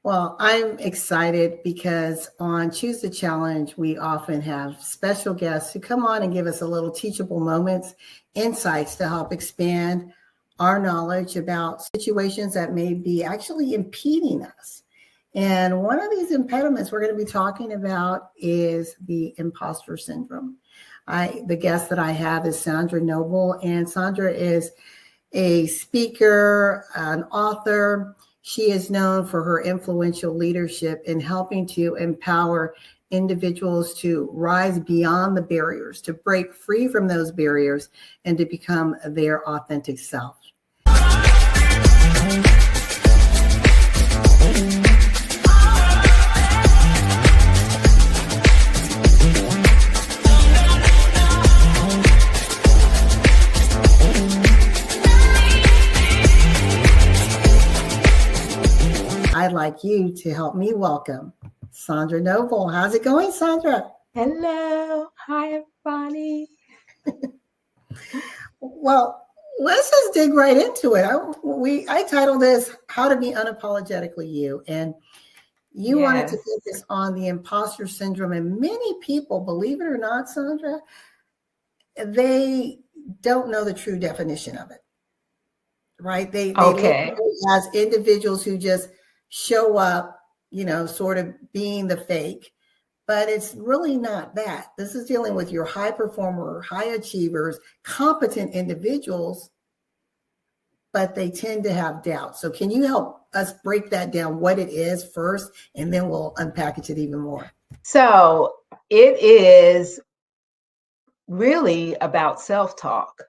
Well, I'm excited because on Choose the Challenge, we often have special guests who come on and give us a little teachable moments, insights to help expand our knowledge about situations that may be actually impeding us. And one of these impediments we're going to be talking about is the imposter syndrome. The guest that I have is Sandra Noble, and Sandra is a speaker, an author. She is known for her influential leadership in helping to empower individuals to rise beyond the barriers, to break free from those barriers, and to become their authentic self. I'd like you to help me welcome Sandra Noble. How's it going, Sandra? Hello. Hi, everybody. Well, let's just dig right into it. I titled this How to Be Unapologetically You. And you wanted to focus on the imposter syndrome. And many people, believe it or not, Sandra, they don't know the true definition of it. Right? They look at it as individuals who just show up, sort of being the fake, but it's really not that. This is dealing with your high performer, high achievers, competent individuals, but they tend to have doubt. So can you help us break that down, what it is first, and then we'll unpackage it even more. So it is really about self-talk.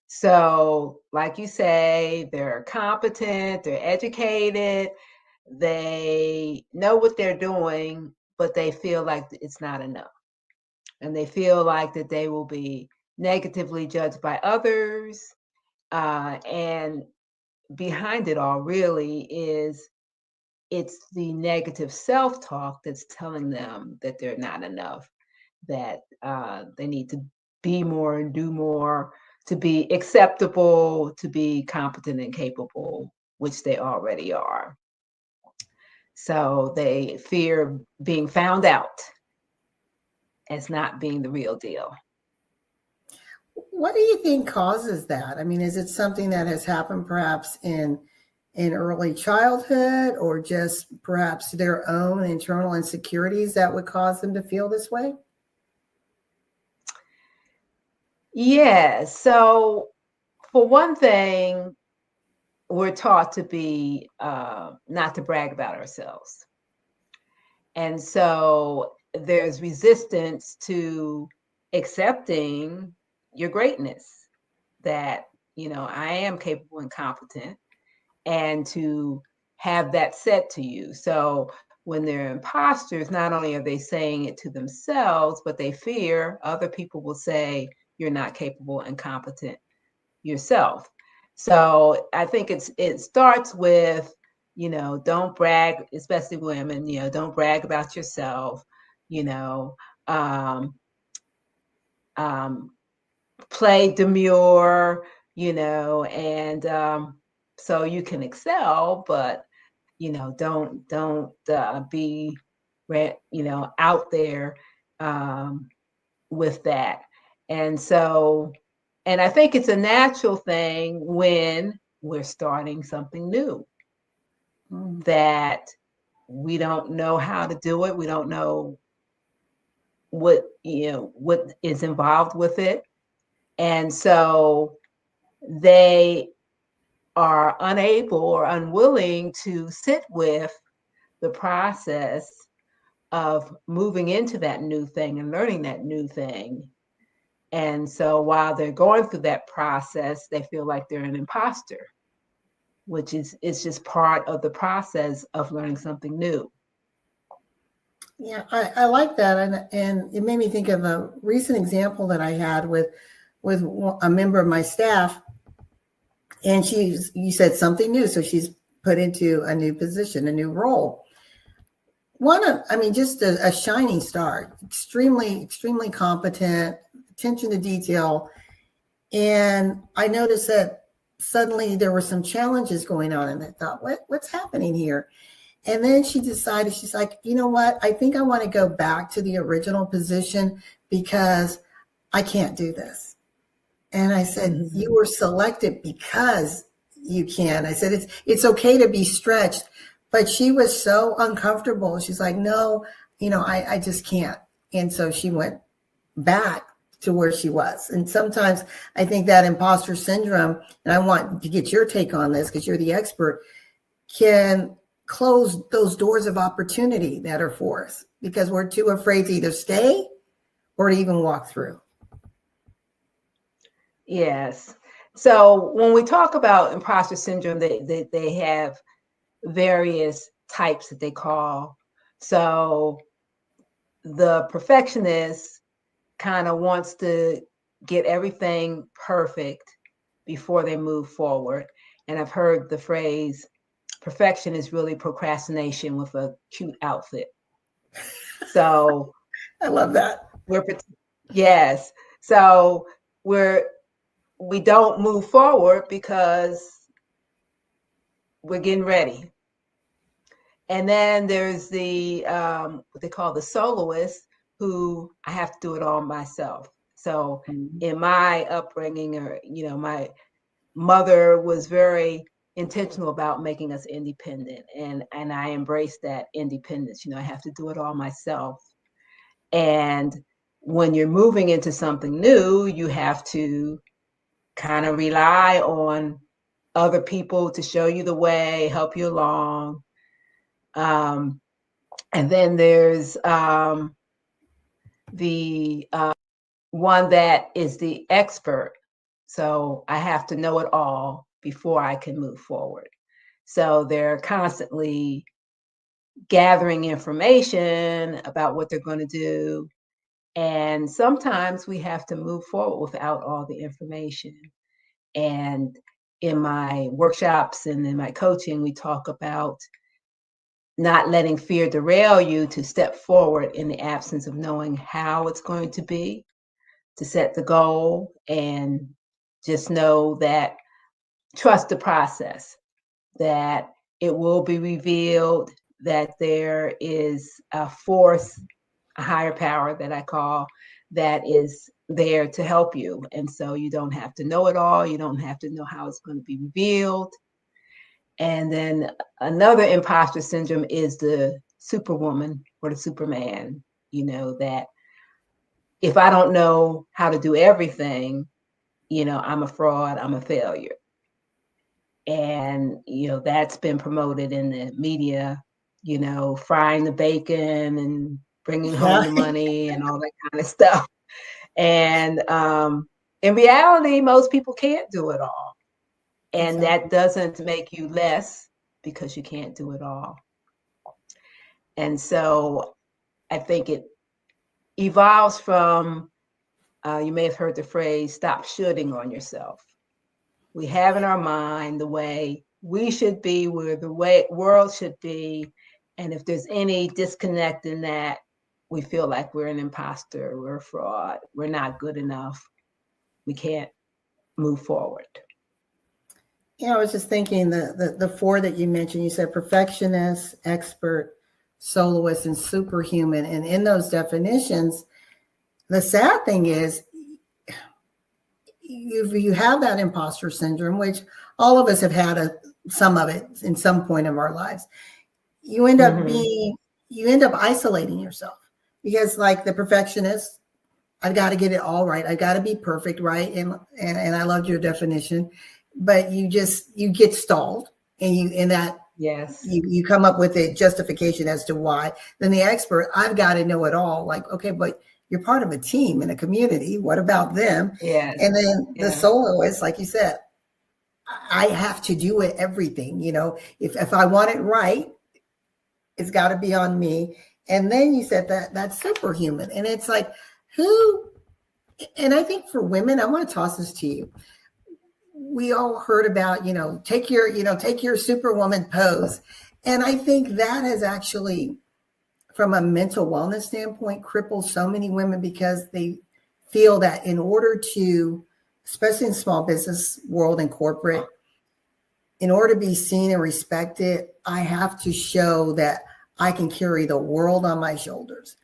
So like you say, they're competent, they're educated, they know what they're doing, but they feel like it's not enough. And they feel like that they will be negatively judged by others. And behind it all really is it's the negative self-talk that's telling them that they're not enough, that they need to be more and do more to be acceptable, to be competent and capable, which they already are. So they fear being found out as not being the real deal. What do you think causes that? I mean, is it something that has happened perhaps in early childhood, or just perhaps their own internal insecurities that would cause them to feel this way? Yeah. So for one thing, we're taught to be not to brag about ourselves. And so there's resistance to accepting your greatness, that, I am capable and competent, and to have that said to you. So when they're imposters, not only are they saying it to themselves, but they fear other people will say you're not capable and competent yourself. So I think it starts with, don't brag, especially women, don't brag about yourself, play demure, and so you can excel, but, don't be, out there with that. And so, and I think it's a natural thing when we're starting something new, that we don't know how to do it. We don't know what is involved with it. And so they are unable or unwilling to sit with the process of moving into that new thing and learning that new thing. And so while they're going through that process, they feel like they're an imposter, which is just part of the process of learning something new. Yeah, I like that. And it made me think of a recent example that I had with a member of my staff. And you said something new. So she's put into a new position, a new role. Just a shining star, extremely, extremely competent, attention to detail. And I noticed that suddenly there were some challenges going on, and I thought, what's happening here? And then she decided, she's like, you know what? I think I want to go back to the original position because I can't do this. And I said, you were selected because you can. I said, it's okay to be stretched. But she was so uncomfortable. She's like, no, I just can't. And so she went back to where she was. And sometimes I think that imposter syndrome, and I want to get your take on this because you're the expert, can close those doors of opportunity that are for us because we're too afraid to either stay or to even walk through. Yes. So when we talk about imposter syndrome, they have various types that they call. So the perfectionist kind of wants to get everything perfect before they move forward. And I've heard the phrase, perfection is really procrastination with a cute outfit. So I love that. Yes. So we don't move forward because we're getting ready. And then there's the what they call the soloist, who I have to do it all myself. So in my upbringing, or my mother was very intentional about making us independent, and I embraced that independence. I have to do it all myself. And when you're moving into something new, you have to kind of rely on other people to show you the way, help you along. And then there's the one that is the expert. So I have to know it all before I can move forward. So they're constantly gathering information about what they're going to do. And sometimes we have to move forward without all the information. And in my workshops and in my coaching, we talk about not letting fear derail you to step forward in the absence of knowing how it's going to be, to set the goal and just know that, trust the process, that it will be revealed, that there is a force, a higher power that I call, that is there to help you. And so you don't have to know it all. You don't have to know how it's going to be revealed. And then another imposter syndrome is the superwoman or the superman, that if I don't know how to do everything, I'm a fraud, I'm a failure. And, that's been promoted in the media, frying the bacon and bringing home the money and all that kind of stuff. And in reality, most people can't do it all. And that doesn't make you less because you can't do it all. And so I think it evolves from, you may have heard the phrase, stop shoulding on yourself. We have in our mind the way we should be, where the way world should be. And if there's any disconnect in that, we feel like we're an imposter, we're a fraud, we're not good enough, we can't move forward. I was just thinking the four that you mentioned, you said perfectionist, expert, soloist, and superhuman. And in those definitions, the sad thing is you have that imposter syndrome, which all of us have had some of it in some point of our lives. You end up isolating yourself because, like the perfectionist, I've got to get it all right. I've got to be perfect, right? And I loved your definition, but you get stalled, and you come up with a justification as to why. Then the expert, I've got to know it all. Like, okay, but you're part of a team in a community. What about them? Yes. And then the soloist, like you said, I have to do it everything. If I want it right, it's got to be on me. And then you said that's superhuman, and it's like who? And I think for women, I want to toss this to you. We all heard about take your superwoman pose, and I think that has actually, from a mental wellness standpoint, crippled so many women because they feel that in order to, especially in small business world and corporate, in order to be seen and respected, I have to show that I can carry the world on my shoulders.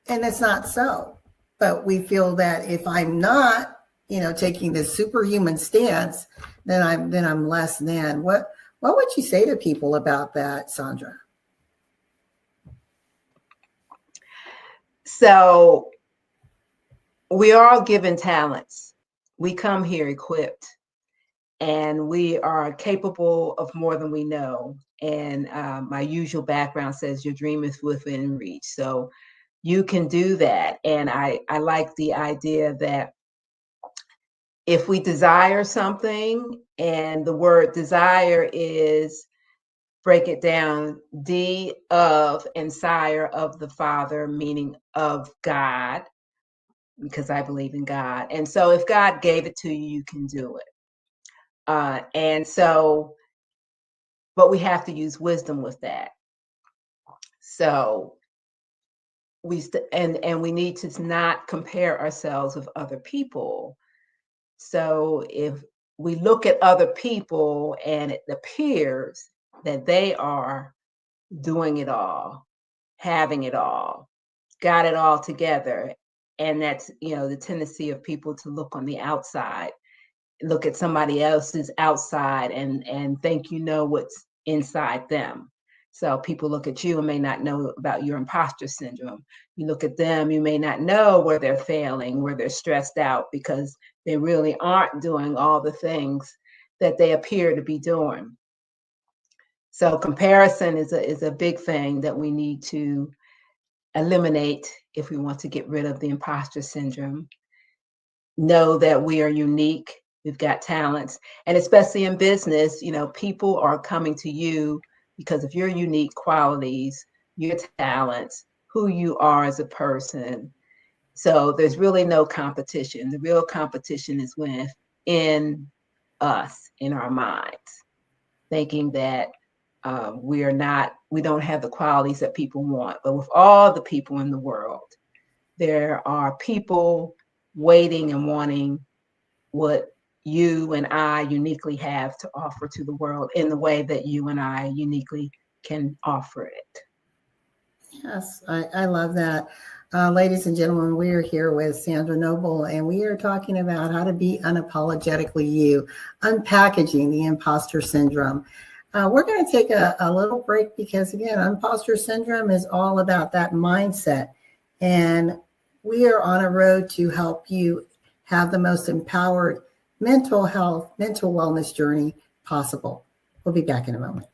And it's not so. But we feel that if I'm not, taking this superhuman stance, then I'm less than. What would you say to people about that, Sandra? So we are all given talents. We come here equipped, and we are capable of more than we know. And my usual background says your dream is within reach. So you can do that. And I like the idea that if we desire something, and the word desire is, break it down, D of and sire of the Father, meaning of God, because I believe in God. And so if God gave it to you, you can do it. But we have to use wisdom with that. So we need to not compare ourselves with other people. So if we look at other people and it appears that they are doing it all, having it all, got it all together, and that's, the tendency of people to look on the outside, look at somebody else's outside and think what's inside them. So people look at you and may not know about your imposter syndrome. You look at them, you may not know where they're failing, where they're stressed out, because they really aren't doing all the things that they appear to be doing. So comparison is a big thing that we need to eliminate if we want to get rid of the imposter syndrome. Know that we are unique. We've got talents. And especially in business, people are coming to you because of your unique qualities, your talents, who you are as a person. So there's really no competition. The real competition is within us, in our minds, thinking that we don't have the qualities that people want. But with all the people in the world, there are people waiting and wanting what you and I uniquely have to offer to the world in the way that you and I uniquely can offer it. Yes, I love that. Ladies and gentlemen, we are here with Sandra Noble, and we are talking about how to be unapologetically you, unpackaging the imposter syndrome. We're going to take a little break because, again, imposter syndrome is all about that mindset. And we are on a road to help you have the most empowered mental health, mental wellness journey possible. We'll be back in a moment.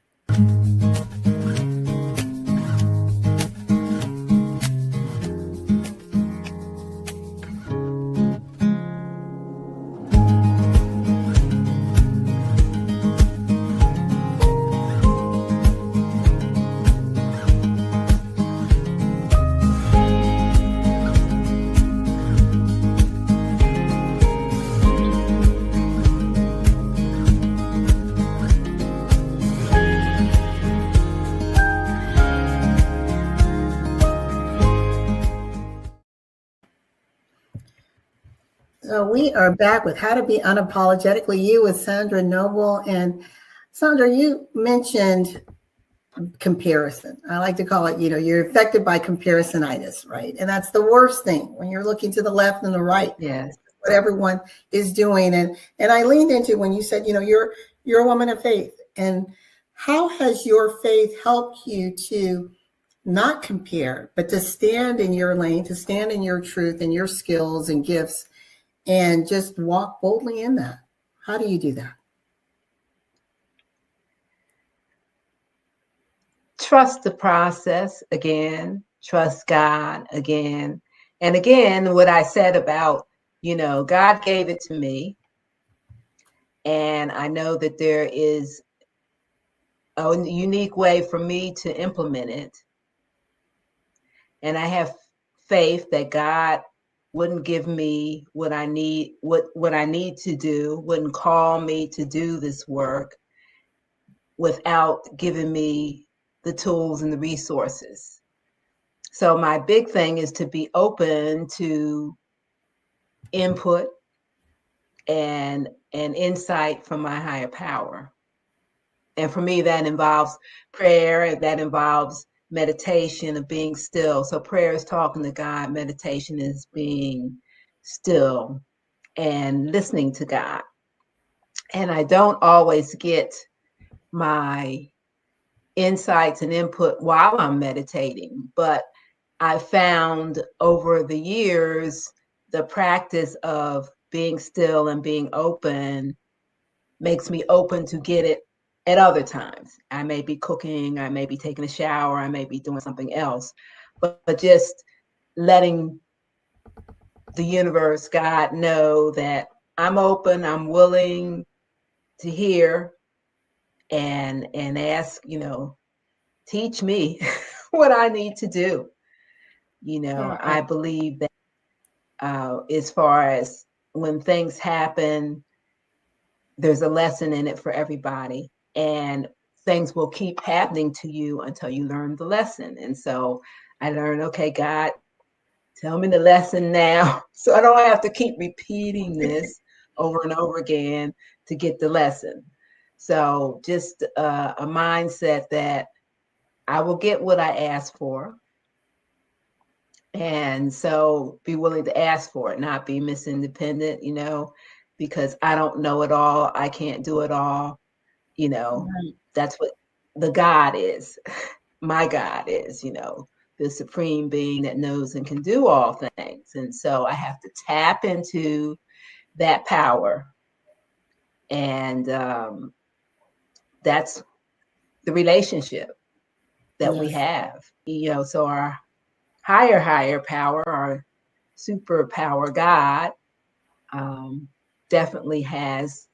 So we are back with How to Be Unapologetically You with Sandra Noble. And Sandra, you mentioned comparison. I like to call it, you're affected by comparisonitis, right? And that's the worst thing when you're looking to the left and the right. Yes. What everyone is doing. And I leaned into when you said, you're a woman of faith. And how has your faith helped you to not compare, but to stand in your lane, to stand in your truth and your skills and gifts, and just walk boldly in that? How do you do that? Trust the process again, trust God again. And again, what I said about, God gave it to me. And I know that there is a unique way for me to implement it. And I have faith that God wouldn't give me what I need, what I need to do, wouldn't call me to do this work without giving me the tools and the resources. So my big thing is to be open to input and insight from my higher power. And for me, that involves prayer, that involves meditation of being still. So prayer is talking to God, meditation is being still and listening to God. And I don't always get my insights and input while I'm meditating, but I found over the years the practice of being still and being open makes me open to get it at other times. I may be cooking, I may be taking a shower, I may be doing something else, but just letting the universe, God, know that I'm open, I'm willing to hear and ask, teach me what I need to do. I believe that as far as when things happen, there's a lesson in it for everybody, and things will keep happening to you until you learn the lesson. And so I learned, okay, God, tell me the lesson now, so I don't have to keep repeating this over and over again to get the lesson. So just a mindset that I will get what I ask for. And so be willing to ask for it, not be misindependent, because I don't know it all. I can't do it all. That's what the God is. My God is, the supreme being that knows and can do all things. And so I have to tap into that power. And that's the relationship that we have, so our higher power, our superpower God, definitely has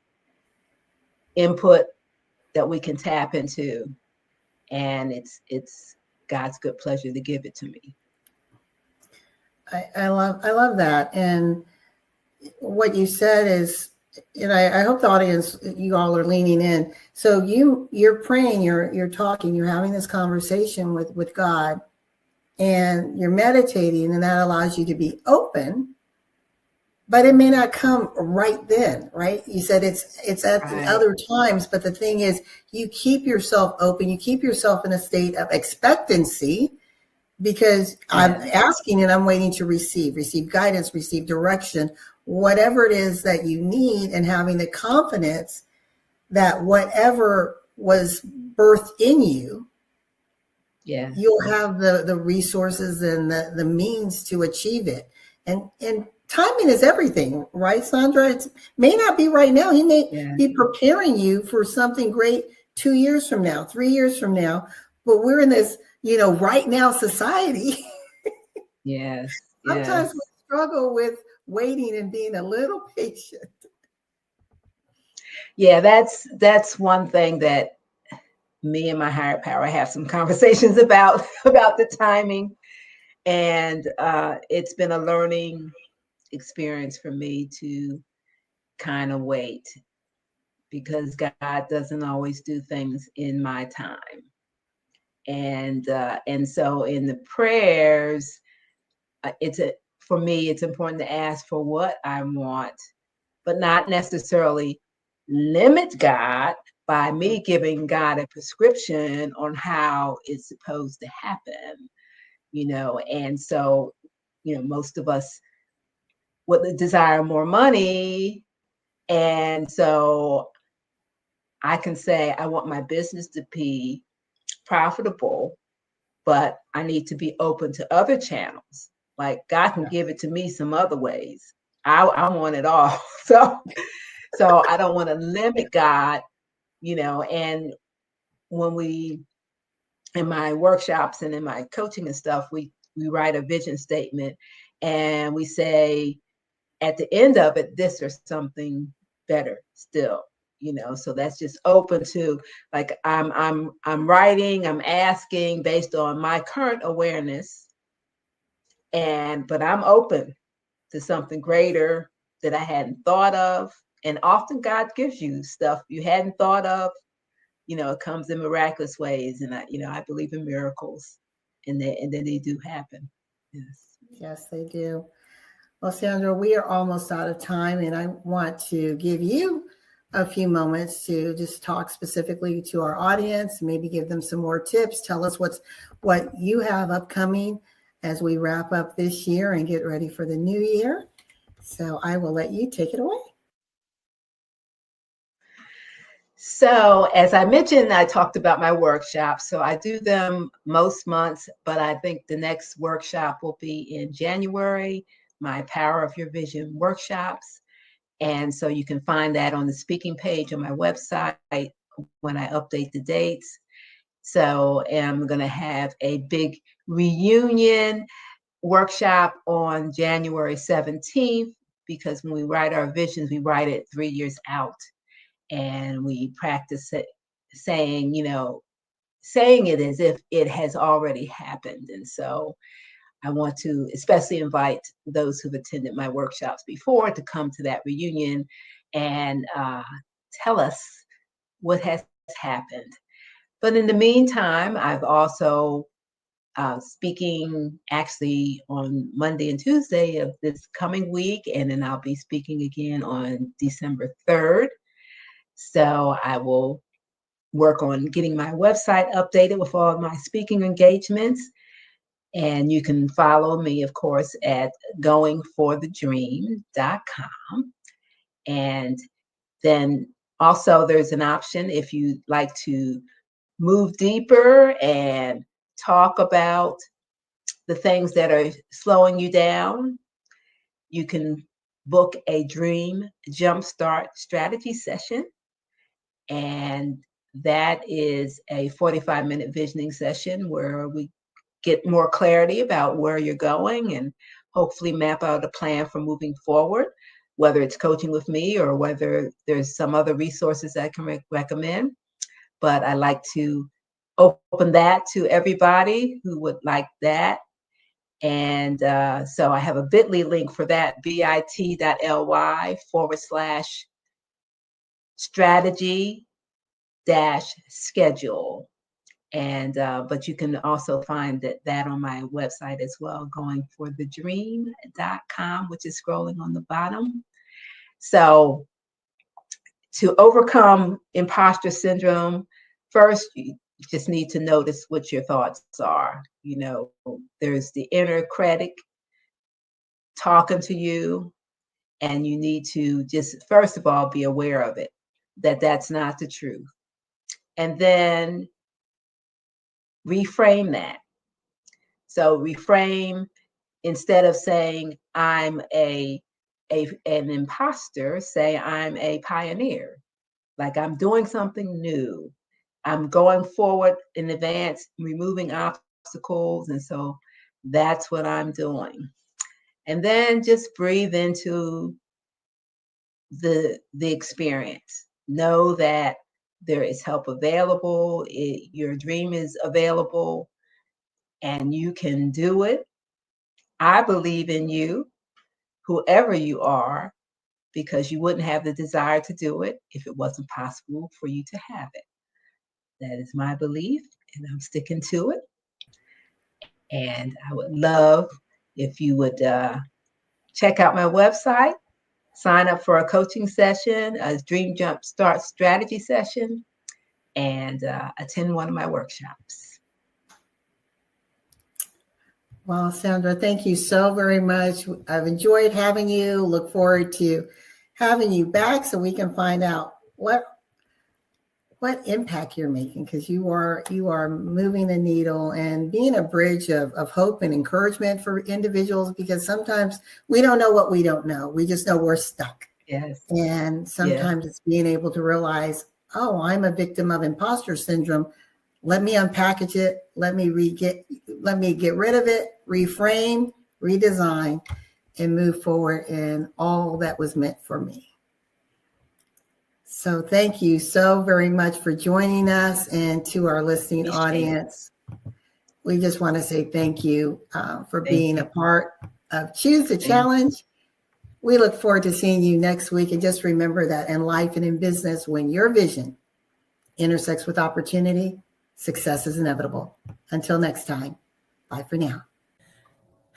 input that we can tap into, and it's God's good pleasure to give it to me. I love that. And what you said is, I hope the audience, you all are leaning in. So you're praying, you're talking, you're having this conversation with God, and you're meditating, and that allows you to be open, but it may not come right then, right? You said it's at the other times, but the thing is, you keep yourself open, you keep yourself in a state of expectancy, because I'm asking and I'm waiting to receive guidance, receive direction, whatever it is that you need, and having the confidence that whatever was birthed in you, you'll have the resources and the means to achieve it. And timing is everything, right, Sandra? It may not be right now. He may be preparing you for something great 2 years from now, 3 years from now, but we're in this right now society. Sometimes we struggle with waiting and being a little patient. That's one thing that me and my higher power have some conversations about the timing, and it's been a learning experience for me to kind of wait, because God doesn't always do things in my time. And so in the prayers, for me, it's important to ask for what I want, but not necessarily limit God by me giving God a prescription on how it's supposed to happen, and so, most of us would desire more money. And so I can say, I want my business to be profitable, but I need to be open to other channels. Like, God can give it to me some other ways. I want it all. So I don't want to limit God, and when we, in my workshops and in my coaching and stuff, we write a vision statement, and we say at the end of it, this or something better still, so that's just open to, like, I'm writing, I'm asking based on my current awareness, but I'm open to something greater that I hadn't thought of. And often God gives you stuff you hadn't thought of. It comes in miraculous ways, and I believe in miracles, and then they do happen. Yes, they do. Well, Sandra, we are almost out of time, and I want to give you a few moments to just talk specifically to our audience, maybe give them some more tips. Tell us what you have upcoming as we wrap up this year and get ready for the new year. So I will let you take it away. So as I mentioned, I talked about my workshops. So I do them most months, but I think the next workshop will be in January, my Power of Your Vision workshops. And so you can find that on the speaking page on my website when I update the dates. So I'm going to have a big reunion workshop on January 17th, because when we write our visions, we write it 3 years out. And we practice it, saying it as if it has already happened. And so I want to especially invite those who've attended my workshops before to come to that reunion and tell us what has happened. But in the meantime, I've also speaking actually on Monday and Tuesday of this coming week, and then I'll be speaking again on December 3rd. So I will work on getting my website updated with all of my speaking engagements. And you can follow me, of course, at goingforthedream.com. And then also there's an option if you'd like to move deeper and talk about the things that are slowing you down. You can book a Dream Jumpstart strategy session. And that is a 45-minute visioning session where we get more clarity about where you're going and hopefully map out a plan for moving forward, whether it's coaching with me or whether there's some other resources I can recommend. But I like to open that to everybody who would like that. And so I have a bit.ly link for that, bit.ly/strategy-schedule. And but you can also find that on my website as well, goingforthedream.com, which is scrolling on the bottom. So to overcome imposter syndrome, first you just need to notice what your thoughts are. There's the inner critic talking to you, and you need to just first of all be aware of it, that that's not the truth, and then reframe that. So reframe, instead of saying I'm an imposter, say I'm a pioneer. Like I'm doing something new. I'm going forward in advance, removing obstacles. And so that's what I'm doing. And then just breathe into the experience. Know that there is help available. Your dream is available and you can do it. I believe in you, whoever you are, because you wouldn't have the desire to do it if it wasn't possible for you to have it. That is my belief, and I'm sticking to it. And I would love if you would check out my website, sign up for a coaching session, a Dream Jumpstart strategy session, and attend one of my workshops. Well, Sandra, thank you so very much. I've enjoyed having you. Look forward to having you back so we can find out what impact you're making, because you are moving the needle and being a bridge of hope and encouragement for individuals, because sometimes we don't know what we don't know. We just know we're stuck. Yes. And sometimes It's being able to realize, oh, I'm a victim of imposter syndrome. Let me unpackage it. Let me get rid of it, reframe, redesign, and move forward in all that was meant for me. So thank you so very much for joining us, and to our listening audience. We just want to say thank you for being a part of Choose the Challenge. We look forward to seeing you next week. And just remember that in life and in business, when your vision intersects with opportunity, success is inevitable. Until next time, bye for now.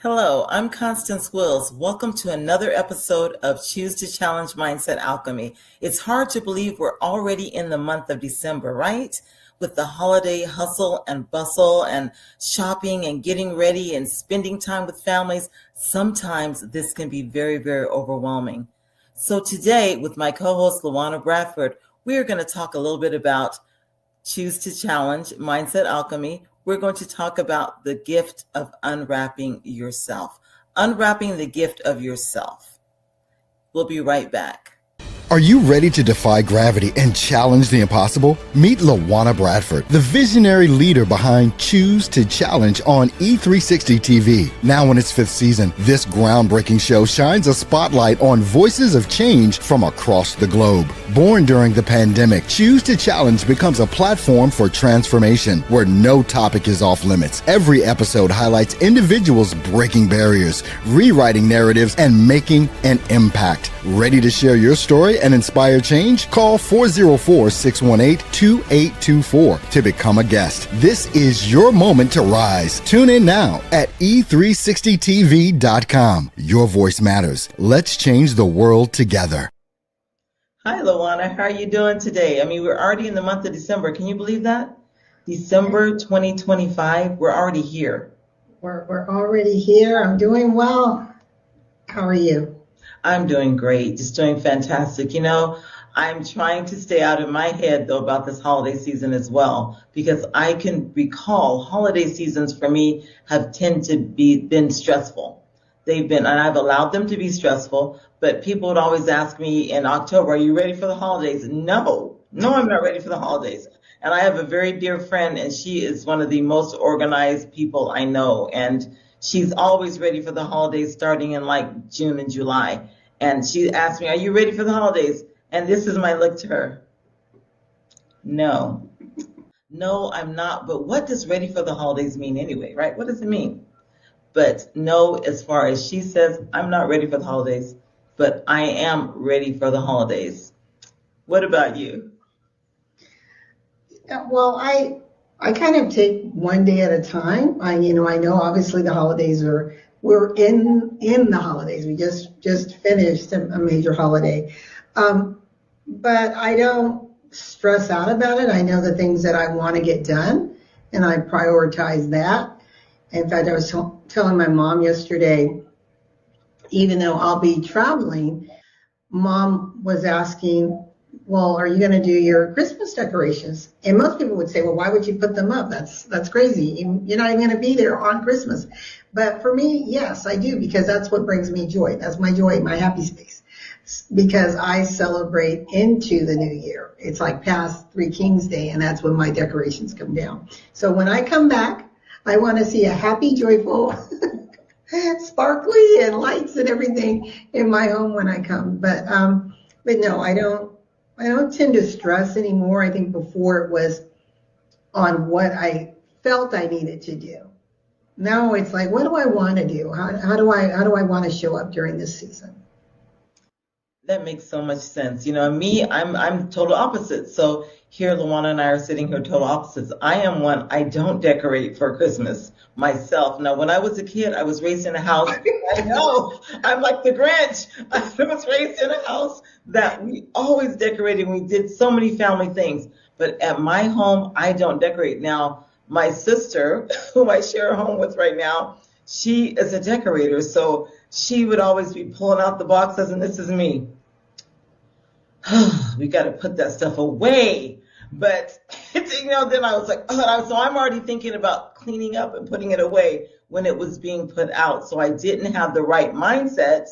Hello, I'm Constance Wills. Welcome to another episode of Choose to Challenge Mindset Alchemy. It's hard to believe we're already in the month of December, right? With the holiday hustle and bustle and shopping and getting ready and spending time with families, sometimes this can be very, very overwhelming. So today, with my co-host Luana Bradford, we're going to talk a little bit about Choose to Challenge Mindset Alchemy. We're going to talk about the gift of unwrapping yourself. Unwrapping the gift of yourself. We'll be right back. Are you ready to defy gravity and challenge the impossible? Meet Luana Bradford, the visionary leader behind Choose to Challenge on E360 TV. Now in its 5th season, this groundbreaking show shines a spotlight on voices of change from across the globe. Born during the pandemic, Choose to Challenge becomes a platform for transformation where no topic is off limits. Every episode highlights individuals breaking barriers, rewriting narratives, and making an impact. Ready to share your story and inspire change? Call 404-618-2824 to become a guest. This is your moment to rise. Tune in now at e360tv.com. Your voice matters. Let's change the world together. Hi, Luana. How are you doing today? I mean, we're already in the month of December. Can you believe that? December 2025, we're already here. We're already here. I'm doing well. How are you? I'm doing great, just doing fantastic. You know, I'm trying to stay out of my head, though, about this holiday season as well, because I can recall holiday seasons for me have tended to been stressful. They've been, and I've allowed them to be stressful, but people would always ask me in October, are you ready for the holidays? No, I'm not ready for the holidays. And I have a very dear friend, and she is one of the most organized people I know. And she's always ready for the holidays starting in like June and July. And she asked me, are you ready for the holidays? And this is my look to her. No, I'm not. But what does ready for the holidays mean anyway, right? What does it mean? But no, as far as she says, I'm not ready for the holidays, but I am ready for the holidays. What about you? Well, I kind of take one day at a time. I know obviously the holidays we're in the holidays. We just finished a major holiday. But I don't stress out about it. I know the things that I want to get done and I prioritize that. In fact, I was telling my mom yesterday, even though I'll be traveling, Mom was asking, well, are you going to do your Christmas decorations? And most people would say, well, why would you put them up? That's crazy. You're not even going to be there on Christmas. But for me, yes, I do, because that's what brings me joy. That's my joy, my happy space, because I celebrate into the new year. It's like past Three Kings Day, and that's when my decorations come down. So when I come back, I want to see a happy, joyful, sparkly and lights and everything in my home when I come. But no, I don't tend to stress anymore. I think before it was on what I felt I needed to do. Now it's like, what do I want to do? How do I want to show up during this season? That makes so much sense. You know, me, I'm total opposite. So here, Luana and I are sitting here total opposites. I am one, I don't decorate for Christmas myself. Now, when I was a kid, I was raised in a house. I know, I'm like the Grinch. I was raised in a house that we always decorated. We did so many family things. But at my home, I don't decorate. Now, my sister, who I share a home with right now, she is a decorator. So she would always be pulling out the boxes, and this is me. We got to put that stuff away. But, then I was like, so I'm already thinking about cleaning up and putting it away when it was being put out. So I didn't have the right mindset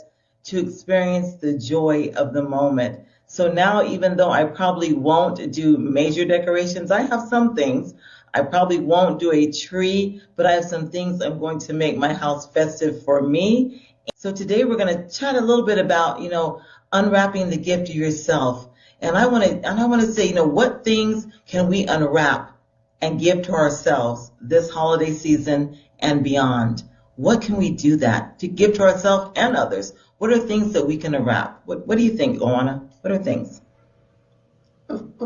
to experience the joy of the moment. So now, even though I probably won't do major decorations, I have some things. I probably won't do a tree, but I have some things I'm going to make my house festive for me. So today we're going to chat a little bit about, unwrapping the gift of yourself. And I want to say, what things can we unwrap and give to ourselves this holiday season and beyond? What can we do that to give to ourselves and others? What are things that we can unwrap? What do you think, Luana? What are things?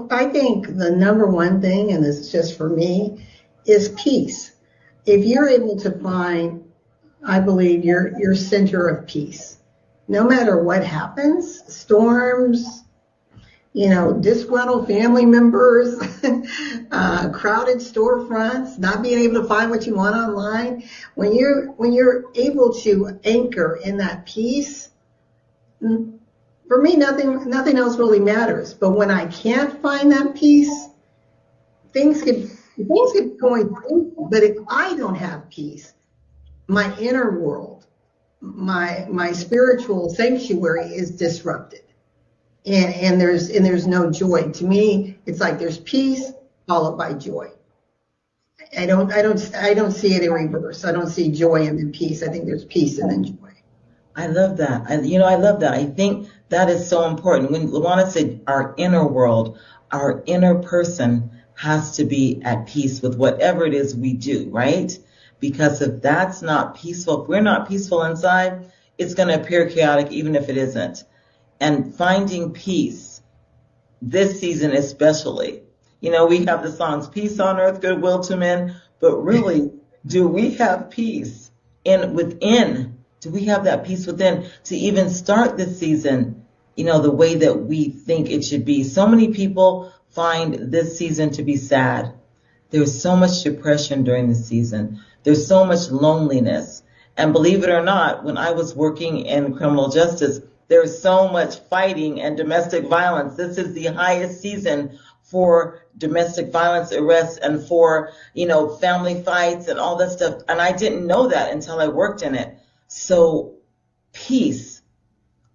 I think the number one thing, and this is just for me, is peace. If you're able to find I believe your center of peace. No matter what happens, storms, disgruntled family members, crowded storefronts, not being able to find what you want online. When you're able to anchor in that peace, for me, nothing else really matters. But when I can't find that peace, things get going crazy. But if I don't have peace, my inner world, my spiritual sanctuary is disrupted. And there's no joy. To me, it's like there's peace followed by joy. I don't see it in reverse. I don't see joy and then peace. I think there's peace and then joy. I love that. I love that. I think that is so important. When Luana said our inner world, our inner person has to be at peace with whatever it is we do, right? Because if that's not peaceful, if we're not peaceful inside, it's going to appear chaotic even if it isn't. And finding peace this season especially. We have the songs, peace on earth, goodwill to men, but really, do we have peace within? Do we have that peace within to even start this season, the way that we think it should be? So many people find this season to be sad. There's so much depression during the season. There's so much loneliness. And believe it or not, when I was working in criminal justice, there's so much fighting and domestic violence. This is the highest season for domestic violence arrests and for, family fights and all that stuff. And I didn't know that until I worked in it. So peace,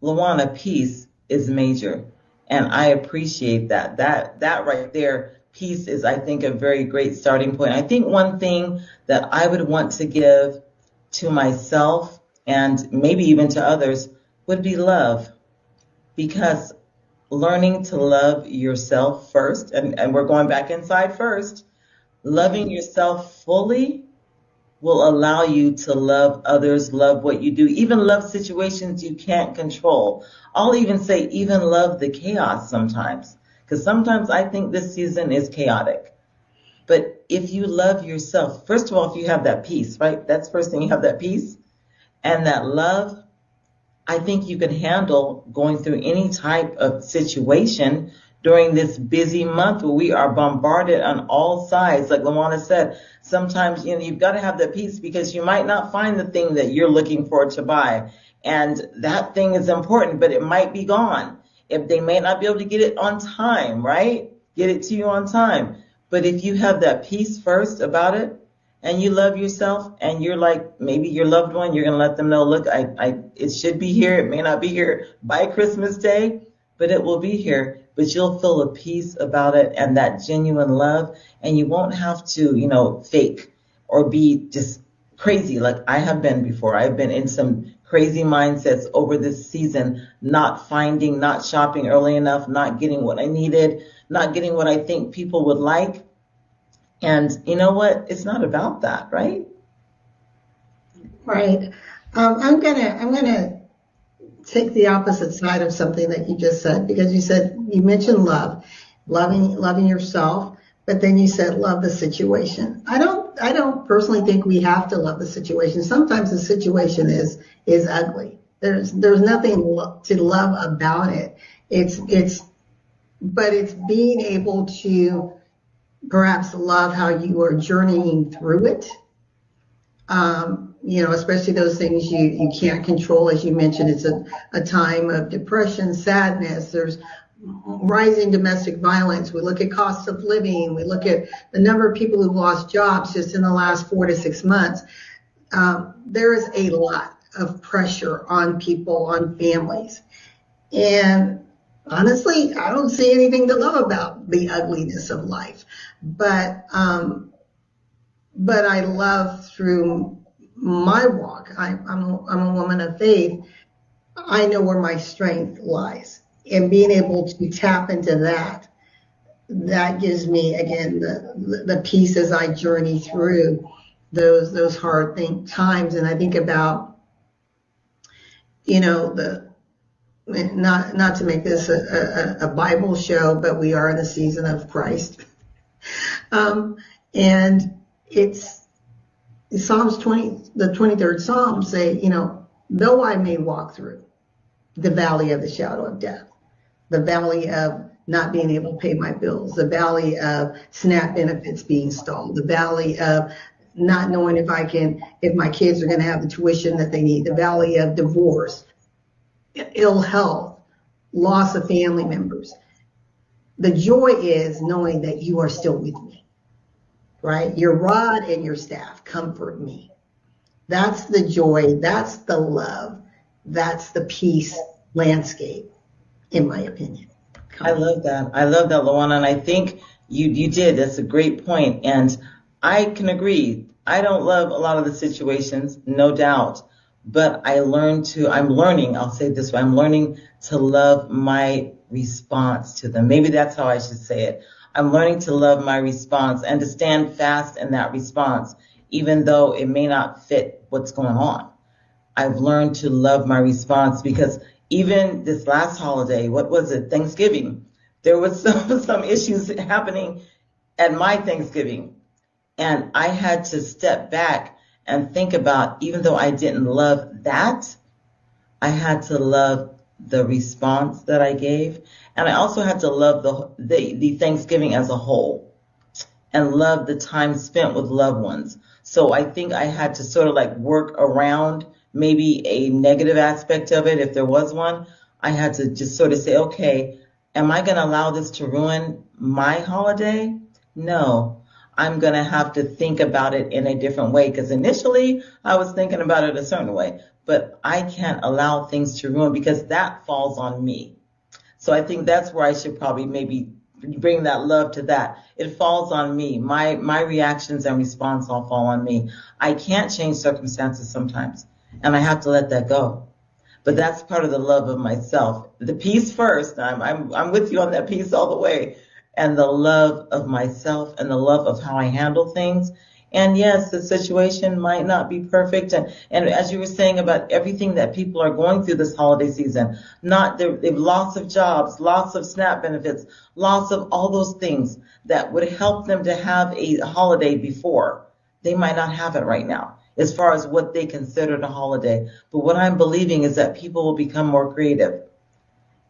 Luana, peace is major. And I appreciate that. That right there, peace is, I think, a very great starting point. I think one thing that I would want to give to myself and maybe even to others would be love, because learning to love yourself first, and we're going back inside first, loving yourself fully will allow you to love others, love what you do, even love situations you can't control. I'll even say even love the chaos sometimes, because sometimes I think this season is chaotic. But if you love yourself, first of all, if you have that peace, right? That's first thing, you have that peace and that love. I think you can handle going through any type of situation during this busy month where we are bombarded on all sides. Like Luana said, sometimes you've got to have that peace because you might not find the thing that you're looking for to buy. And that thing is important, but it might be gone. If they may not be able to get it on time, right? Get it to you on time. But if you have that peace first about it, and you love yourself, and you're like, maybe your loved one, you're going to let them know, look, it should be here. It may not be here by Christmas Day, but it will be here. But you'll feel a peace about it and that genuine love, and you won't have to, fake or be just crazy like I have been before. I've been in some crazy mindsets over this season, not shopping early enough, not getting what I needed, not getting what I think people would like. And you know what? It's not about that, right? Right. I'm gonna take the opposite side of something that you just said, because you mentioned loving yourself, but then you said love the situation. I don't personally think we have to love the situation. Sometimes the situation is ugly. There's nothing to love about it. But it's being able to perhaps love how you are journeying through it. Especially those things you can't control. As you mentioned, it's a time of depression, sadness. There's rising domestic violence. We look at cost of living. We look at the number of people who've lost jobs just in the last 4 to 6 months. There is a lot of pressure on people, on families. And honestly, I don't see anything to love about the ugliness of life. But I love through my walk. I'm a woman of faith. I know where my strength lies, and being able to tap into that gives me again the peace as I journey through those hard times. And I think about not to make this a Bible show, but we are in the season of Christ. And Psalms 20, the 23rd Psalm say, though I may walk through the valley of the shadow of death, the valley of not being able to pay my bills, the valley of SNAP benefits being stalled, the valley of not knowing if my kids are going to have the tuition that they need, the valley of divorce, ill health, loss of family members. The joy is knowing that you are still with me, right? Your rod and your staff comfort me. That's the joy. That's the love. That's the peace landscape, in my opinion. I love that. I love that, Luana. And I think you did. That's a great point. And I can agree. I don't love a lot of the situations, no doubt. But I'm learning, I'll say it this way, I'm learning to love my response to them. Maybe that's how I should say it. I'm learning to love my response and to stand fast in that response, even though it may not fit what's going on. I've learned to love my response because even this last holiday, what was it, Thanksgiving, there was some issues happening at my Thanksgiving. And I had to step back and think about, even though I didn't love that, I had to love the response that I gave. And I also had to love the Thanksgiving as a whole and love the time spent with loved ones. So I think I had to sort of like work around maybe a negative aspect of it, if there was one. I had to just sort of say, okay, am I going to allow this to ruin my holiday? No. I'm going to have to think about it in a different way, because initially I was thinking about it a certain way, but I can't allow things to ruin, because that falls on me. So I think that's where I should probably maybe bring that love to that. It falls on me. My reactions and response all fall on me. I can't change circumstances sometimes, and I have to let that go. But that's part of the love of myself. The peace first. I'm with you on that peace all the way. And the love of myself and the love of how I handle things. And yes, the situation might not be perfect. And as you were saying about everything that people are going through this holiday season, they've lots of jobs, lots of SNAP benefits, lots of all those things that would help them to have a holiday before. They might not have it right now, as far as what they considered a holiday. But what I'm believing is that people will become more creative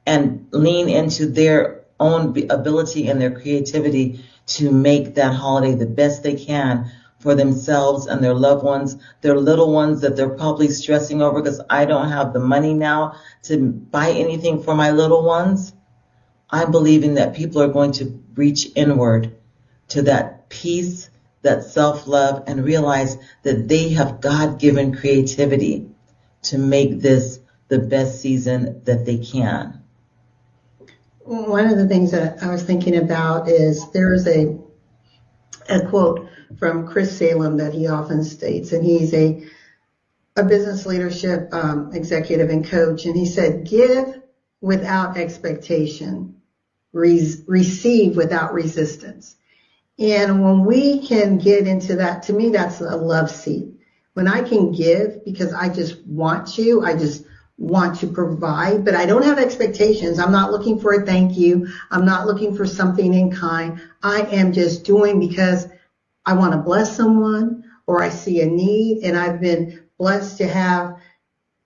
and lean into their own ability and their creativity to make that holiday the best they can for themselves and their loved ones, their little ones that they're probably stressing over, because I don't have the money now to buy anything for my little ones. I'm believing that people are going to reach inward to that peace, that self-love, and realize that they have God-given creativity to make this the best season that they can. One of the things that I was thinking about is there is a quote from Chris Salem that he often states, and he's a business leadership executive and coach, and he said, give without expectation, receive without resistance. And when we can get into that, to me, that's a love seat. When I can give because I just want to, I just want to provide, but I don't have expectations. I'm not looking for a thank you. I'm not looking for something in kind. I am just doing because I want to bless someone, or I see a need, and I've been blessed to have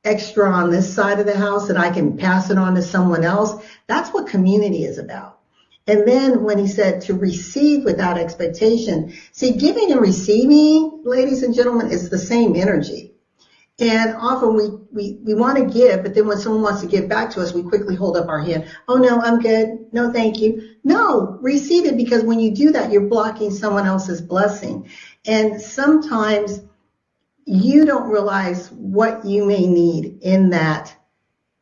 extra on this side of the house that I can pass it on to someone else. That's what community is about. And then when he said to receive without expectation, see, giving and receiving, ladies and gentlemen, is the same energy. And often we want to give, but then when someone wants to give back to us, we quickly hold up our hand. Oh, no, I'm good. No, thank you. No, receive it, because when you do that, you're blocking someone else's blessing. And sometimes you don't realize what you may need in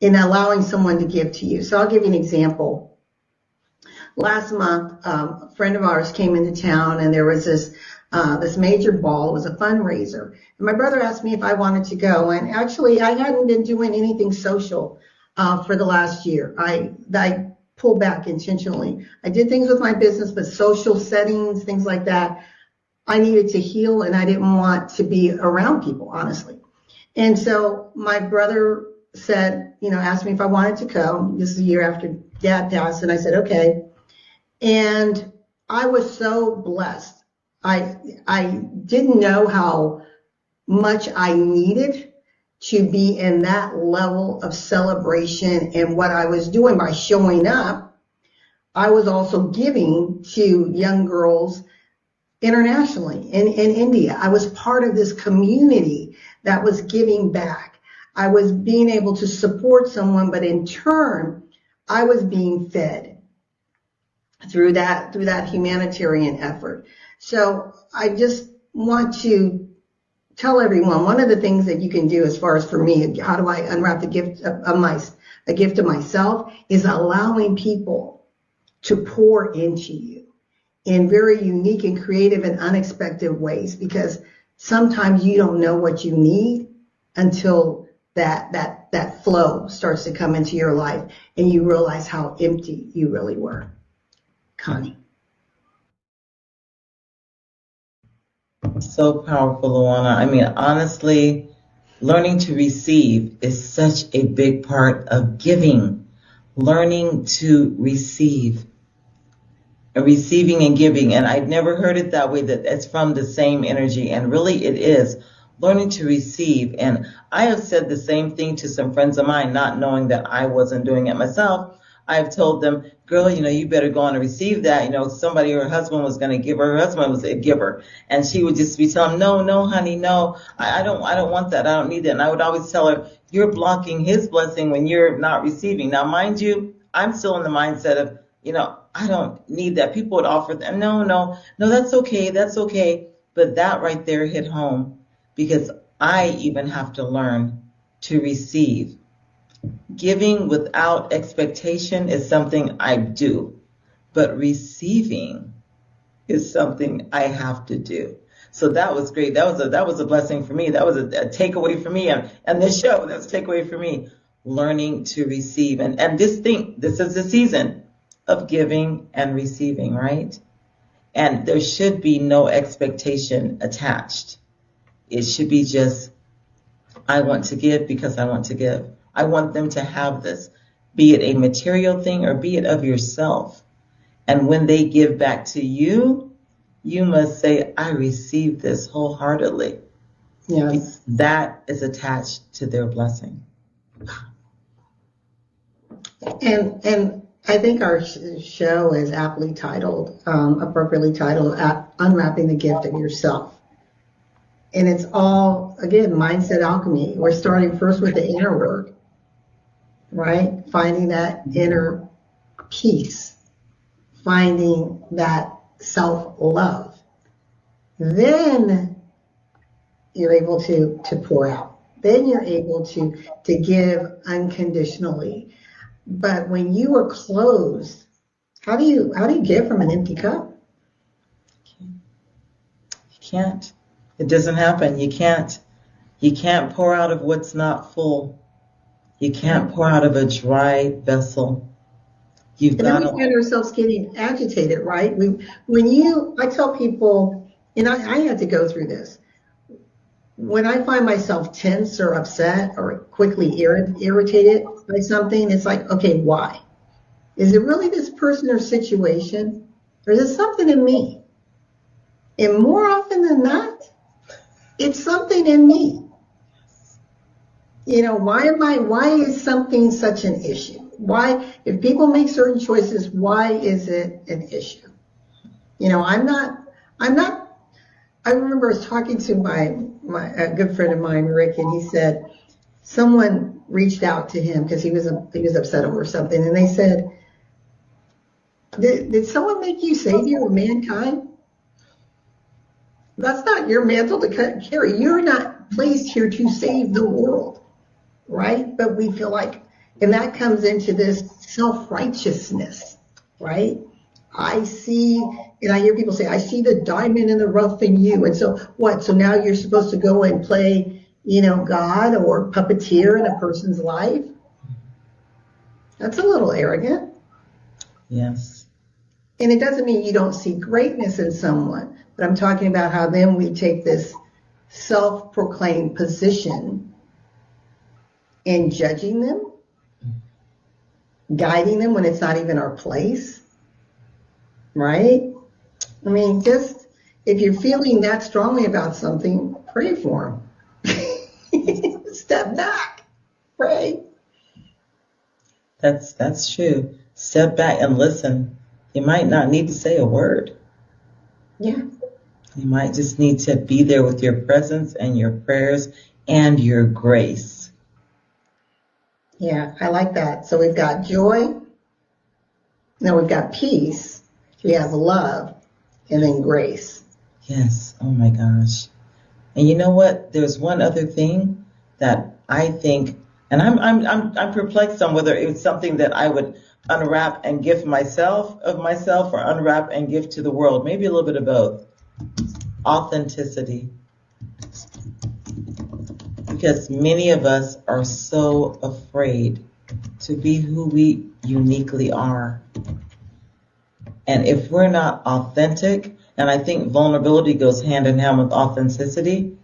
allowing someone to give to you. So I'll give you an example. Last month, a friend of ours came into town, and there was this major ball. It was a fundraiser. And my brother asked me if I wanted to go. And actually, I hadn't been doing anything social for the last year. I pulled back intentionally. I did things with my business, but social settings, things like that, I needed to heal, and I didn't want to be around people, honestly. And so my brother said, asked me if I wanted to go. This is a year after Dad passed, and I said, okay. And I was so blessed. I didn't know how much I needed to be in that level of celebration. And what I was doing by showing up, I was also giving to young girls internationally in India. I was part of this community that was giving back. I was being able to support someone, but in turn, I was being fed through that humanitarian effort. So I just want to tell everyone, one of the things that you can do, as far as for me, how do I unwrap a gift to myself, is allowing people to pour into you in very unique and creative and unexpected ways, because sometimes you don't know what you need until that flow starts to come into your life and you realize how empty you really were. Connie. So powerful, Luana. I mean, honestly, learning to receive is such a big part of giving. Learning to receive. Receiving and giving. And I'd never heard it that way, that it's from the same energy. And really it is. Learning to receive. And I have said the same thing to some friends of mine, not knowing that I wasn't doing it myself. I've told them, girl, you better go on and receive that. Somebody, her husband was going to give her husband was a giver. And she would just be telling him, no, honey, no, I don't want that. I don't need that. And I would always tell her, you're blocking his blessing when you're not receiving. Now, mind you, I'm still in the mindset of, I don't need that. People would offer them, no, that's okay. That's okay. But that right there hit home, because I even have to learn to receive. Giving without expectation is something I do, but receiving is something I have to do. So that was great. That was a blessing for me. That was a takeaway for me. And this show, that was a takeaway for me. Learning to receive. And this is the season of giving and receiving, right? And there should be no expectation attached. It should be just, I want to give because I want to give. I want them to have this, be it a material thing or be it of yourself. And when they give back to you, you must say, I receive this wholeheartedly. Yes. That is attached to their blessing. And I think our show is aptly titled, appropriately titled, Unwrapping the Gift of Yourself. And it's all, again, mindset alchemy. We're starting first with the inner work, right? Finding that inner peace, finding that self-love. Then you're able to pour out. Then you're able to give unconditionally. But when you are closed, how do you give from an empty cup? You can't. It doesn't happen. You can't pour out of what's not full. You can't pour out of a dry vessel. You've got to. We find ourselves getting agitated, right? I tell people, and I had to go through this. When I find myself tense or upset or quickly irritated by something, it's like, okay, why? Is it really this person or situation? Or is it something in me? And more often than not, it's something in me. Why is something such an issue? Why, if people make certain choices, why is it an issue? I remember I was talking to a good friend of mine, Rick, and he said, someone reached out to him because he was upset over something. And they said, did someone make you savior of mankind? That's not your mantle to carry. You're not placed here to save the world, right? But we feel like, and that comes into this self-righteousness, right? I see, and I hear people say, I see the diamond in the rough in you. And so what? So now you're supposed to go and play, God or puppeteer in a person's life? That's a little arrogant. Yes. And it doesn't mean you don't see greatness in someone, but I'm talking about how then we take this self-proclaimed position in judging them, guiding them when it's not even our place, right? I mean, just if you're feeling that strongly about something, pray for them. step back, pray. That's true. Step back and listen. You might not need to say a word. Yeah. You might just need to be there with your presence and your prayers and your grace. Yeah, I like that. So we've got joy, now we've got peace, we have love, and then grace. Yes. Oh my gosh. And you know what? There's one other thing that I think, and I'm perplexed on whether it's something that I would unwrap and gift myself or unwrap and give to the world. Maybe a little bit of both. Authenticity. Because many of us are so afraid to be who we uniquely are. And if we're not authentic, and I think vulnerability goes hand in hand with authenticity,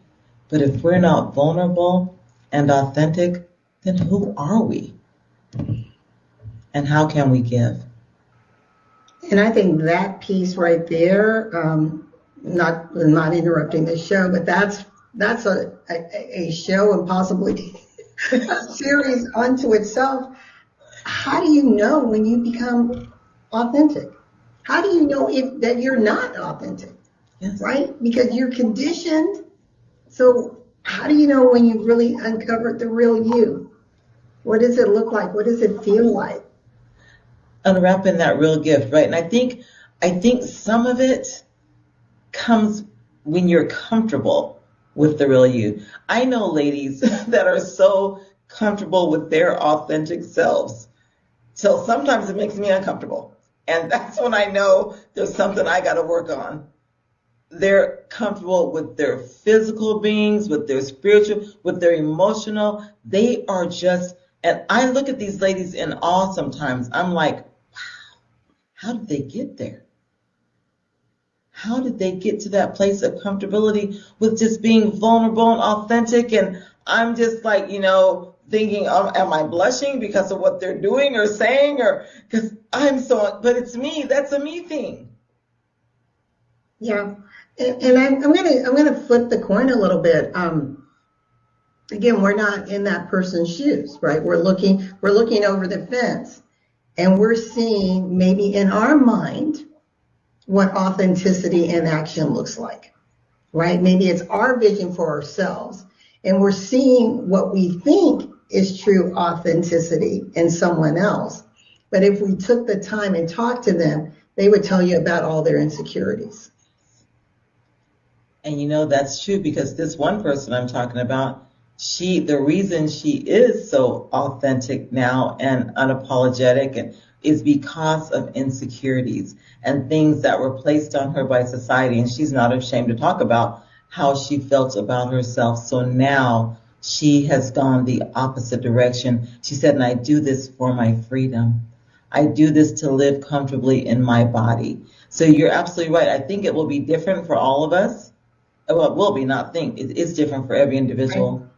but if we're not vulnerable and authentic, then who are we? And how can we give? And I think that piece right there, not interrupting the show, but that's a show and possibly a series unto itself. How do you know when you become authentic? How do you know that you're not authentic? Yes. Right? Because you're conditioned. So how do you know when you've really uncovered the real you? What does it look like? What does it feel like? Unwrapping that real gift, right? And I think some of it comes when you're comfortable with the real you. I know ladies that are so comfortable with their authentic selves till sometimes it makes me uncomfortable. And that's when I know there's something I got to work on. They're comfortable with their physical beings, with their spiritual, with their emotional. They are just, and I look at these ladies in awe sometimes. I'm like, wow, how did they get there? How did they get to that place of comfortability with just being vulnerable and authentic? And I'm just like, thinking, am I blushing because of what they're doing or saying, or because but it's me. That's a me thing. Yeah. And I'm gonna flip the coin a little bit. Again, we're not in that person's shoes, right? We're looking over the fence, and we're seeing maybe in our mind what authenticity in action looks like, right? Maybe it's our vision for ourselves, and we're seeing what we think is true authenticity in someone else. But if we took the time and talked to them, they would tell you about all their insecurities. And that's true, because this one person I'm talking about, the reason she is so authentic now and unapologetic is because of insecurities and things that were placed on her by society. And she's not ashamed to talk about how she felt about herself. So now she has gone the opposite direction. She said, and I do this for my freedom. I do this to live comfortably in my body. So you're absolutely right. I think it will be different for all of us. Well, it will be, not think. It's different for every individual. Right.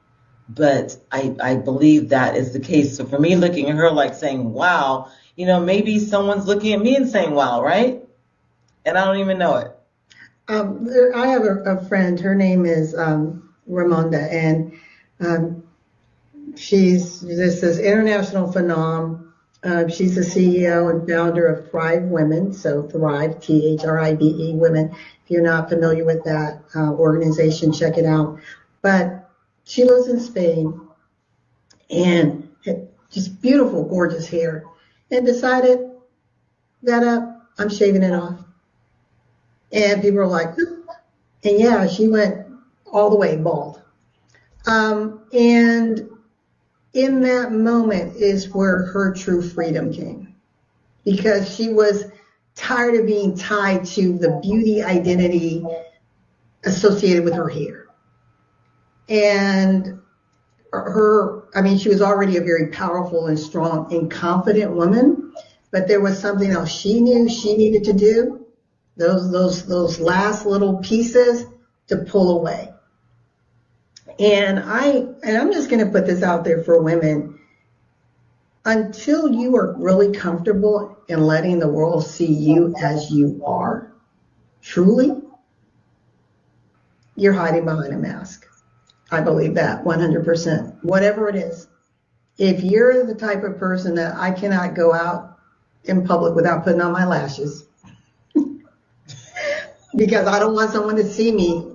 But I believe that is the case. So for me, looking at her like saying, wow, maybe someone's looking at me and saying, wow, right? And I don't even know it. I have a friend, her name is Ramonda, and she's this international phenom. She's the CEO and founder of Thrive Women, so Thrive, THRIVE Women. If you're not familiar with that organization, check it out. But she lives in Spain and had just beautiful, gorgeous hair, and decided that I'm shaving it off. And people were like, and yeah, she went all the way bald. And in that moment is where her true freedom came, because she was tired of being tied to the beauty identity associated with her hair. And she was already a very powerful and strong and confident woman, but there was something else she knew she needed to do, those last little pieces to pull away. And I'm just going to put this out there for women. Until you are really comfortable in letting the world see you as you are, truly, you're hiding behind a mask. I believe that 100%. Whatever it is. If you're the type of person that I cannot go out in public without putting on my lashes because I don't want someone to see me,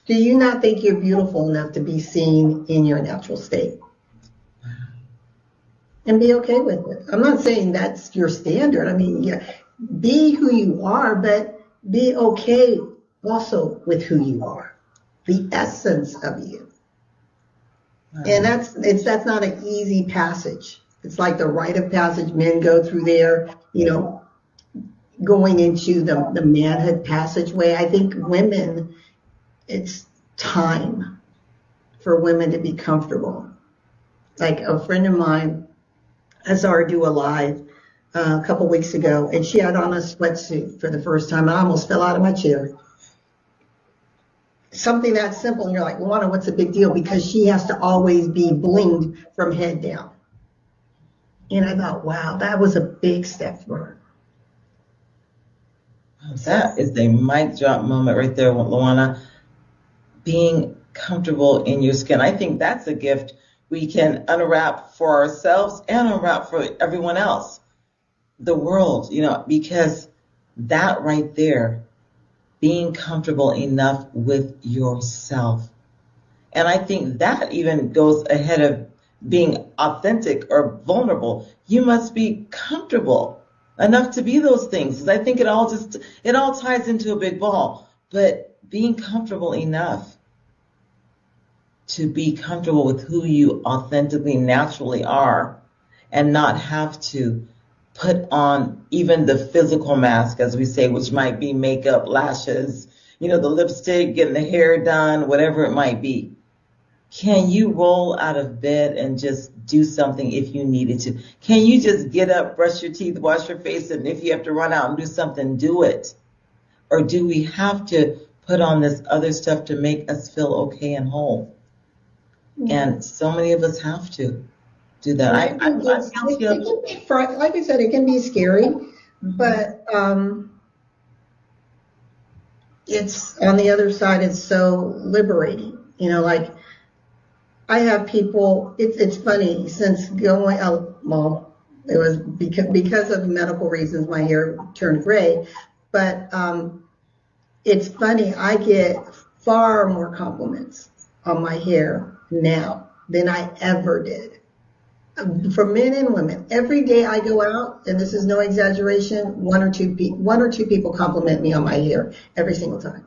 do you not think you're beautiful enough to be seen in your natural state? And be okay with it. I'm not saying that's your standard. I mean, yeah, be who you are, but be okay also with who you are, the essence of you. And that's not an easy passage. It's like the rite of passage men go through there, going into the manhood passageway. I think women, it's time for women to be comfortable. Like a friend of mine, I saw her do a live a couple weeks ago, and she had on a sweatsuit for the first time. I almost fell out of my chair. Something that simple, and you're like, Luana, what's the big deal? Because she has to always be blinged from head down. And I thought, wow, that was a big step for her. That is a mic drop moment right there, Luana. Being comfortable in your skin. I think that's a gift we can unwrap for ourselves and unwrap for everyone else, the world, because that right there, being comfortable enough with yourself. And I think that even goes ahead of being authentic or vulnerable. You must be comfortable enough to be those things. 'Cause I think it all ties into a big ball, but being comfortable enough to be comfortable with who you authentically, naturally are, and not have to put on even the physical mask, as we say, which might be makeup, lashes, the lipstick, getting the hair done, whatever it might be. Can you roll out of bed and just do something if you needed to? Can you just get up, brush your teeth, wash your face, and if you have to run out and do something, do it? Or do we have to put on this other stuff to make us feel okay and whole? And so many of us have to do that. I'm guilty of it. Like I said, it can be scary, but it's on the other side, it's so liberating. Like I have people, it's funny, since going out, well, it was because of medical reasons, my hair turned gray, but it's funny, I get far more compliments on my hair now than I ever did. For men and women, every day I go out, and this is no exaggeration, one or two people compliment me on my hair every single time.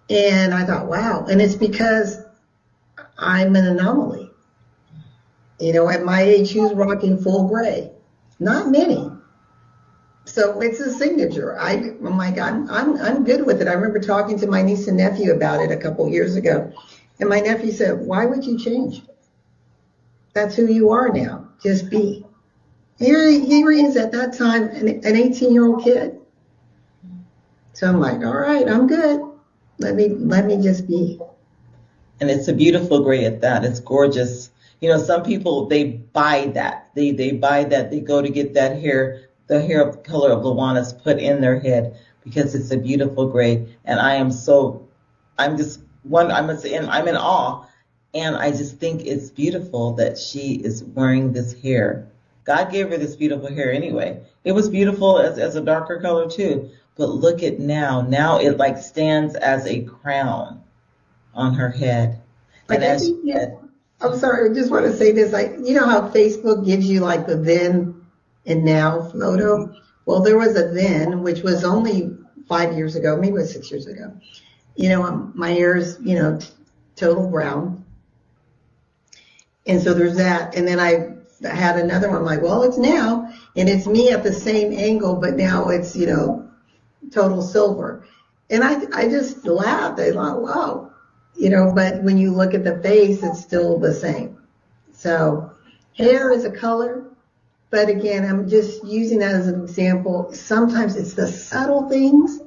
And I thought, wow. And it's because I'm an anomaly. At my age, who's rocking full gray? Not many. So it's a signature. I'm like, I'm good with it. I remember talking to my niece and nephew about it a couple years ago. And my nephew said, why would you change? That's who you are now. Just be. Here he is at that time, an 18-year-old kid. So I'm like, all right, I'm good. Let me just be. And it's a beautiful gray at that. It's gorgeous. Some people, they buy that. They buy that. They go to get that hair, the hair color of Luana's put in their head because it's a beautiful gray. And I'm in awe. And I just think it's beautiful that she is wearing this hair. God gave her this beautiful hair anyway. It was beautiful as a darker color too. But look at now. Now it like stands as a crown on her head. And I'm sorry, I just want to say this. How Facebook gives you like the then and now photo? Well, there was a then, which was only 5 years ago, maybe it was 6 years ago. My hair is, total brown. And so there's that. And then I had another one, like, well, it's now. And it's me at the same angle, but now it's, total silver. And I just laughed. I thought, wow. But when you look at the face, it's still the same. So hair is a color. But again, I'm just using that as an example. Sometimes it's the subtle things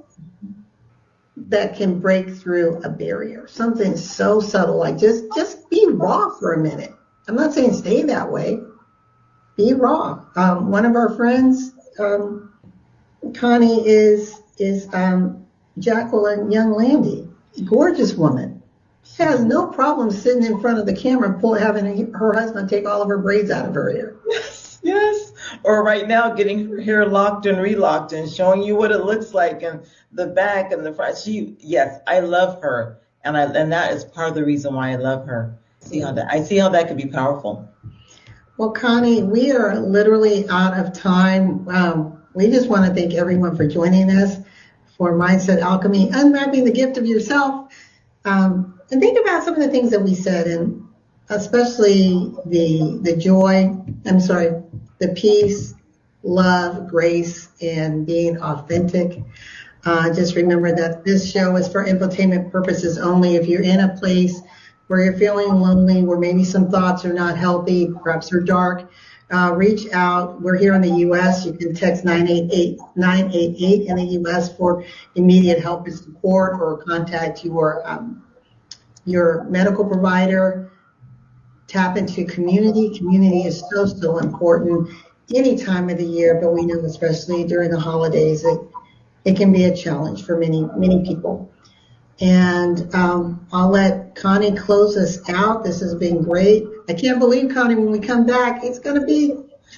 that can break through a barrier. Something so subtle, like just be raw for a minute. I'm not saying stay that way. Be raw. One of our friends, Connie, is Jacqueline Young Landy. Gorgeous woman. She has no problem sitting in front of the camera, having her husband take all of her braids out of her hair. Yes. Or right now, getting her hair locked and relocked and showing you what it looks like and the back and the front. Yes, I love her, and that is part of the reason why I love her. I see how that could be powerful. Well, Connie, we are literally out of time. We just want to thank everyone for joining us for Mindset Alchemy, Unwrapping the Gift of Yourself. And think about some of the things that we said, and especially the joy, the peace, love, grace, and being authentic. Just remember that this show is for infotainment purposes only. If you're in a place where you're feeling lonely, where maybe some thoughts are not healthy, perhaps they're dark, reach out. We're here in the U.S. You can text 988 in the U.S. for immediate help and support, or contact your medical provider. Tap into community. Community is so important any time of the year, but we know especially during the holidays, it can be a challenge for many people. And I'll let Connie close us out. This has been great. I can't believe, Connie, when we come back, it's going to be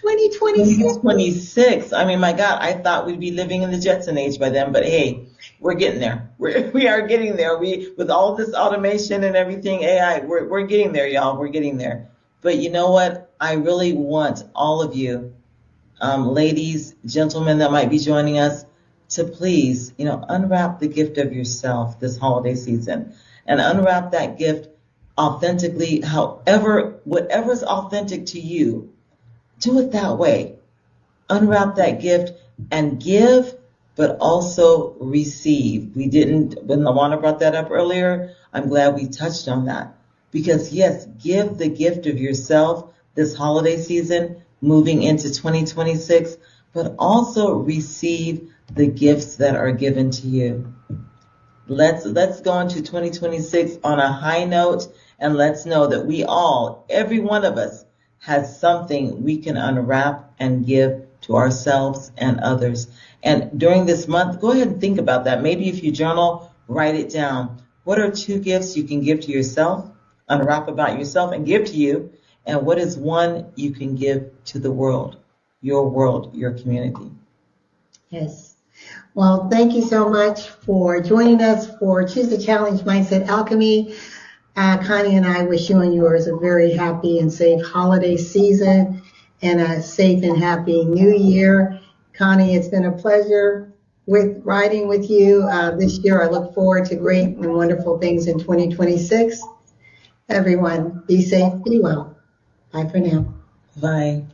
2026. 2026. I mean, my God, I thought we'd be living in the Jetson age by then, but hey, we're getting there. We are getting there. With all this automation and everything, AI, we're getting there, y'all. We're getting there. But you know what? I really want all of you, ladies, gentlemen that might be joining us, to please, unwrap the gift of yourself this holiday season, and unwrap that gift authentically. Whatever's authentic to you, do it that way. Unwrap that gift and give, but also receive. When LaWanna brought that up earlier, I'm glad we touched on that. Because yes, give the gift of yourself this holiday season, moving into 2026, but also receive the gifts that are given to you. Let's go into 2026 on a high note, and let's know that every one of us, has something we can unwrap and give to ourselves and others. And during this month, go ahead and think about that. Maybe if you journal, write it down. What are 2 gifts you can give to yourself, unwrap about yourself and give to you? And what is 1 you can give to the world, your community? Yes. Well, thank you so much for joining us for Choose the Challenge Mindset Alchemy. Connie and I wish you and yours a very happy and safe holiday season and a safe and happy new year. Connie, it's been a pleasure riding with you this year. I look forward to great and wonderful things in 2026. Everyone, be safe, be well. Bye for now. Bye.